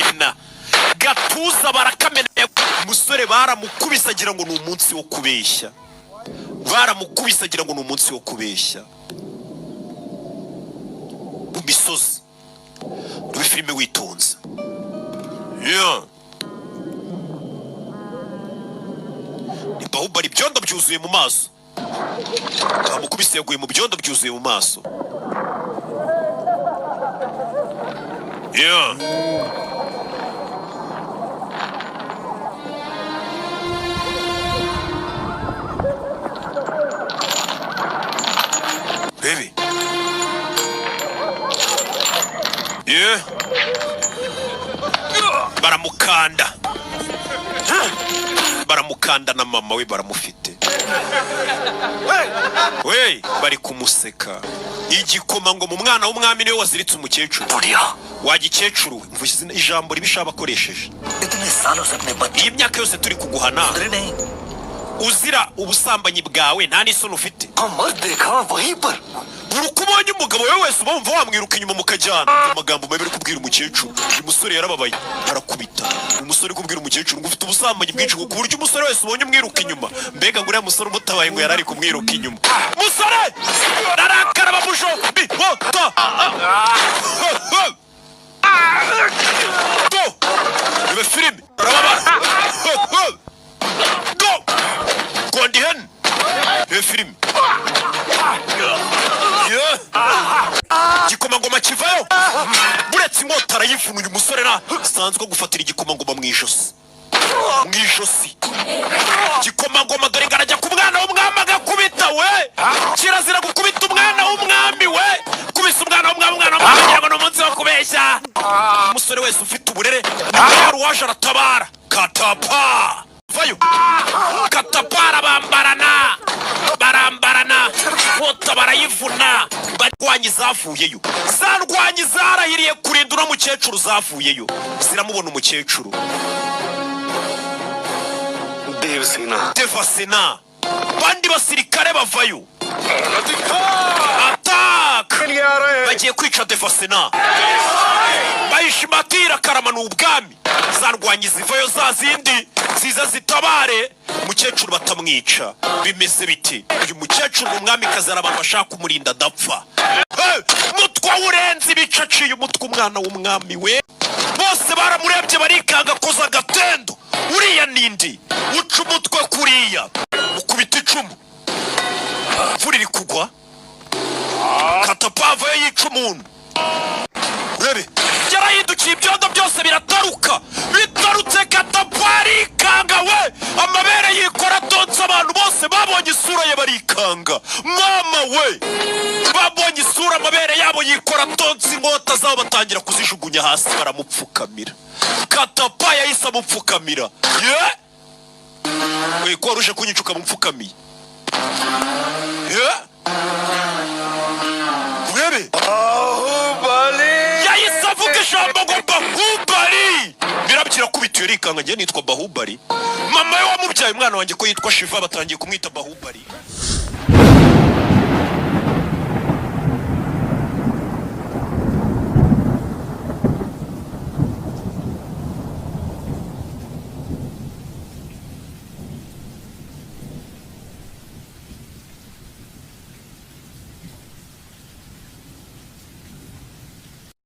barakamena gatuza barakamena umusore baramukubise agira ngo ni umunsi wo kubeshya baramukubise agira ngo ni umunsi wo kubeshya mu misozi muri filime witonze ni Bahubali ibyondo byuzuye mu maso bamukubise yaguye mu byondo byuzuye mu maso baby baramukanda na mama we baramufite we bari kumuseka igikoma ngo mu mwana w'umwami niwe waziritse umukecuru wagikecuru mvuze ijambo ribishaba akoresheje iyi myaka yose turi kuguhana uzira ubusambanyi bwawe nta n'isoni ufite urukubonye umugabo we wese ubumva wamwiruka inyuma mukajyana amagambo mabi ari kubwira umukecuru uyu musore yarababaye arakubita umusore kubwira umukecuru ngo ufite ubusambanyi bwinshi ku buryo umusore wese ubonye umwiruka inyuma mbega ngo uriya musore umutabaye ngo yarari kumwiruka inyuma musore narakara bamusho bihota go ibe filime arababara go gondi hen ibe filime igikomangoma kivayo buretse inkota arayivuna uyu musore nasanzwe gufatira igikomangoma mu ijosi igikomangoma dore ngarajya ku mwana w'umwami agakubita we kirazira gukubita umwana w'umwami we kubisa umwana w'umwami agira ngo ni umunsi wo kubeshya umusore wese ufite uburere uwaje aratabara katapa vayo katapara barambarana nkota barayivuna barwanyi zavuyeyo zarwanyi zarahiriye kurinda uno mukecuru zavuyeyo ziramubona umukecuru Devasena bandi basirikare bavayo attack bagiye kwica Devasena bayishimatira karamana ubwami zarwanyi zivayo za zindi ziza zitabare umukecuru batamwica bimeze biti uyu mukecuru umwami kazara abantu bashaka kumurinda adapfa mutwa urenze ibicaciye umutwe umwana w'umwami we bose baramurebye barikanga koza agatendo uriya nindi uca umutwe kuriya ukubita icumu imvura iri kugwa katapava yica umuntu urebe yarahindukiye ibyondo byose birataruka bitarutse katapari ikanga we amabere yikora tonsa abantu bose babonye isura ye barikanga mama we babonye isura amabere yabo yikora tonsa inkota zabo batangira kuzijugunya hasi baramupfukamira katapa yahise amupfukamira we ko waruje kunyicuka mupfukamiye urebe yahise avuga ijambo ngo Bahubali birabikira kubita iyo rikanga njye nitwa Bahubali mama we wamubyaye umwana wanjye ko yitwa Shiva batangiye kumwita Bahubali